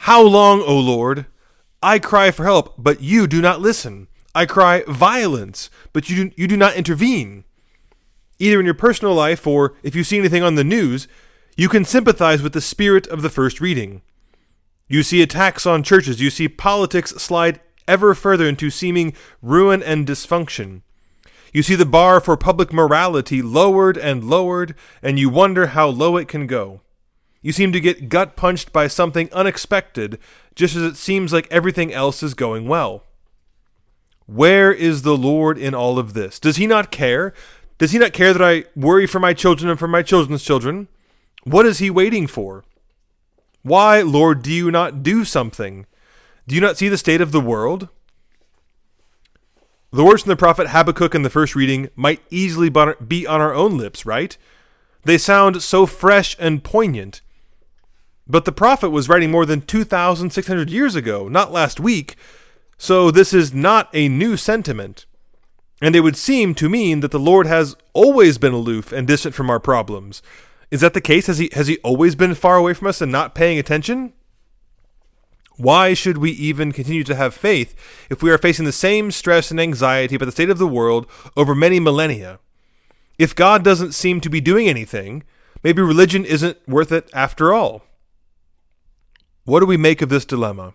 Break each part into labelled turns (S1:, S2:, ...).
S1: How long, O Lord? I cry for help, but you do not listen. I cry violence, but you do not intervene. Either in your personal life or if you see anything on the news, you can sympathize with the spirit of the first reading. You see attacks on churches. You see politics slide ever further into seeming ruin and dysfunction. You see the bar for public morality lowered, and you wonder how low it can go. You seem to get gut-punched by something unexpected, just as it seems like everything else is going well. Where is the Lord in all of this? Does he not care? Does he not care that I worry for my children and for my children's children? What is he waiting for? Why, Lord, do you not do something? Do you not see the state of the world? The words from the prophet Habakkuk in the first reading might easily be on our own lips, right? They sound so fresh and poignant. But the prophet was writing more than 2,600 years ago, not last week, so this is not a new sentiment. And it would seem to mean that the Lord has always been aloof and distant from our problems. Is that the case? Has he always been far away from us and not paying attention? Why should we even continue to have faith if we are facing the same stress and anxiety about the state of the world over many millennia? If God doesn't seem to be doing anything, maybe religion isn't worth it after all. What do we make of this dilemma?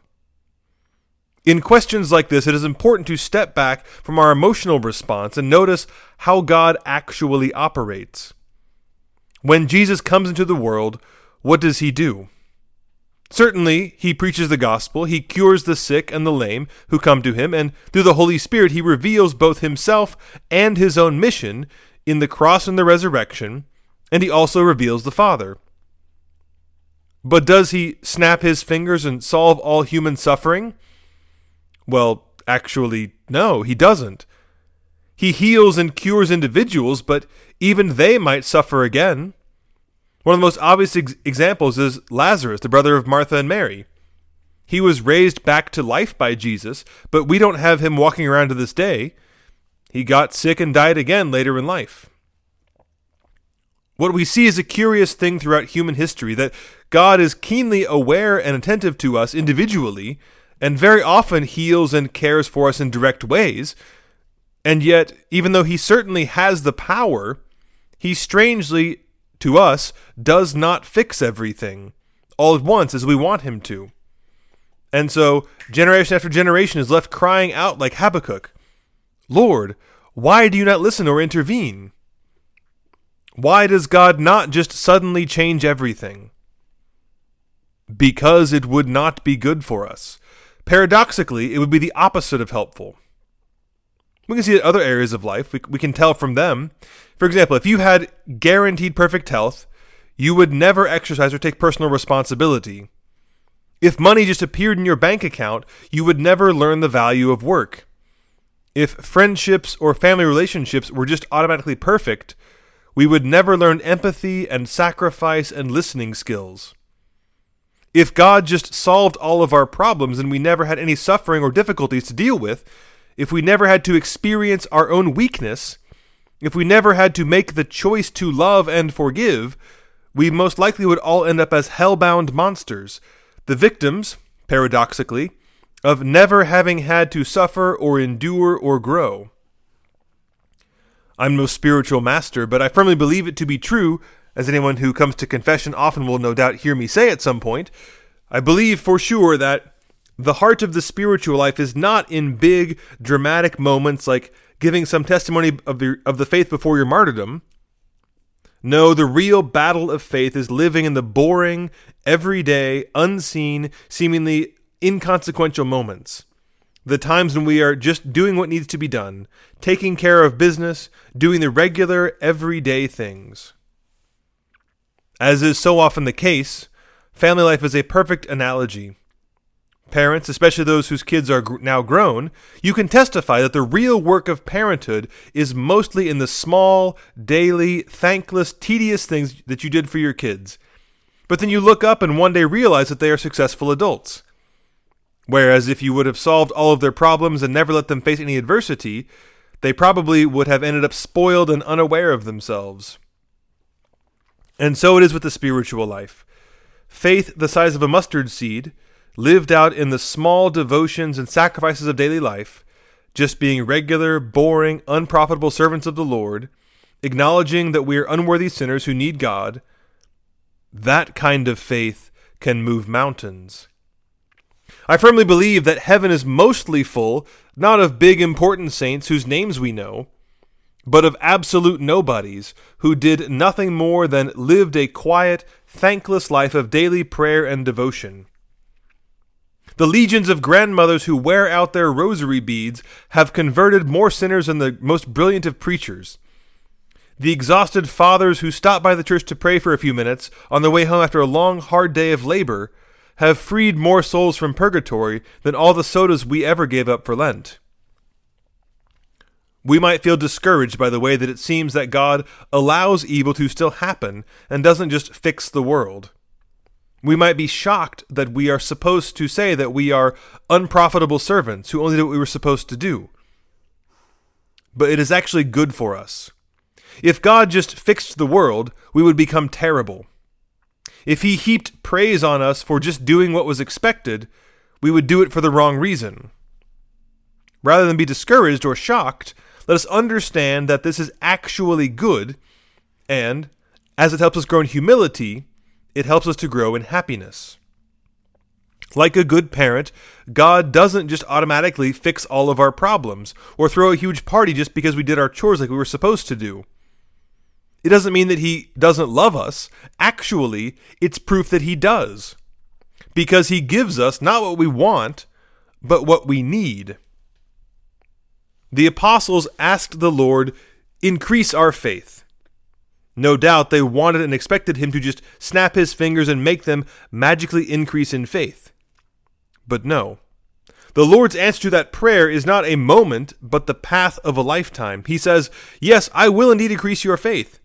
S1: In questions like this, it is important to step back from our emotional response and notice how God actually operates. When Jesus comes into the world, what does he do? Certainly, he preaches the gospel, he cures the sick and the lame who come to him, and through the Holy Spirit he reveals both himself and his own mission in the cross and the resurrection, and he also reveals the Father. But does he snap his fingers and solve all human suffering? Well, actually, no, he doesn't. He heals and cures individuals, but even they might suffer again. One of the most obvious examples is Lazarus, the brother of Martha and Mary. He was raised back to life by Jesus, but we don't have him walking around to this day. He got sick and died again later in life. What we see is a curious thing throughout human history, that God is keenly aware and attentive to us individually, and very often heals and cares for us in direct ways. And yet, even though he certainly has the power, he strangely, to us, does not fix everything all at once as we want him to. And so, generation after generation is left crying out like Habakkuk, Lord, why do you not listen or intervene? Why does God not just suddenly change everything? Because it would not be good for us. Paradoxically, it would be the opposite of helpful. We can see it in other areas of life. We can tell from them. For example, if you had guaranteed perfect health, you would never exercise or take personal responsibility. If money just appeared in your bank account, you would never learn the value of work. If friendships or family relationships were just automatically perfect, we would never learn empathy and sacrifice and listening skills. If God just solved all of our problems and we never had any suffering or difficulties to deal with, if we never had to experience our own weakness, if we never had to make the choice to love and forgive, we most likely would all end up as hell-bound monsters, the victims, paradoxically, of never having had to suffer or endure or grow. I'm no spiritual master, but I firmly believe it to be true, as anyone who comes to confession often will no doubt hear me say at some point. I believe for sure that the heart of the spiritual life is not in big, dramatic moments like giving some testimony of the faith before your martyrdom. No, the real battle of faith is living in the boring, everyday, unseen, seemingly inconsequential moments. The times when we are just doing what needs to be done, taking care of business, doing the regular, everyday things. As is so often the case, family life is a perfect analogy. Parents, especially those whose kids are now grown, you can testify that the real work of parenthood is mostly in the small, daily, thankless, tedious things that you did for your kids. But then you look up and one day realize that they are successful adults. Whereas if you would have solved all of their problems and never let them face any adversity, they probably would have ended up spoiled and unaware of themselves. And so it is with the spiritual life. Faith the size of a mustard seed, lived out in the small devotions and sacrifices of daily life, just being regular, boring, unprofitable servants of the Lord, acknowledging that we are unworthy sinners who need God, that kind of faith can move mountains. I firmly believe that heaven is mostly full, not of big important saints whose names we know, but of absolute nobodies who did nothing more than lived a quiet, thankless life of daily prayer and devotion. The legions of grandmothers who wear out their rosary beads have converted more sinners than the most brilliant of preachers. The exhausted fathers who stop by the church to pray for a few minutes on their way home after a long, hard day of labor have freed more souls from purgatory than all the sodas we ever gave up for Lent. We might feel discouraged by the way that it seems that God allows evil to still happen and doesn't just fix the world. We might be shocked that we are supposed to say that we are unprofitable servants who only did what we were supposed to do. But it is actually good for us. If God just fixed the world, we would become terrible. If he heaped praise on us for just doing what was expected, we would do it for the wrong reason. Rather than be discouraged or shocked, let us understand that this is actually good, and, as it helps us grow in humility, it helps us to grow in happiness. Like a good parent, God doesn't just automatically fix all of our problems, or throw a huge party just because we did our chores like we were supposed to do. It doesn't mean that he doesn't love us. Actually, it's proof that he does. Because he gives us not what we want, but what we need. The apostles asked the Lord, "Increase our faith." No doubt they wanted and expected him to just snap his fingers and make them magically increase in faith. But no. The Lord's answer to that prayer is not a moment, but the path of a lifetime. He says, "Yes, I will indeed increase your faith."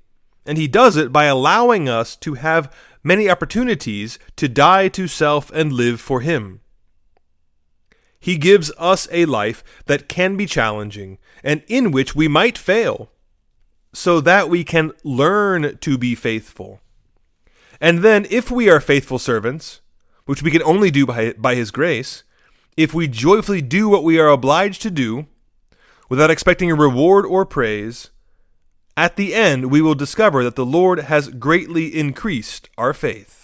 S1: And he does it by allowing us to have many opportunities to die to self and live for him. He gives us a life that can be challenging and in which we might fail, so that we can learn to be faithful. And then, if we are faithful servants, which we can only do by his grace, if we joyfully do what we are obliged to do, without expecting a reward or praise, at the end we will discover that the Lord has greatly increased our faith.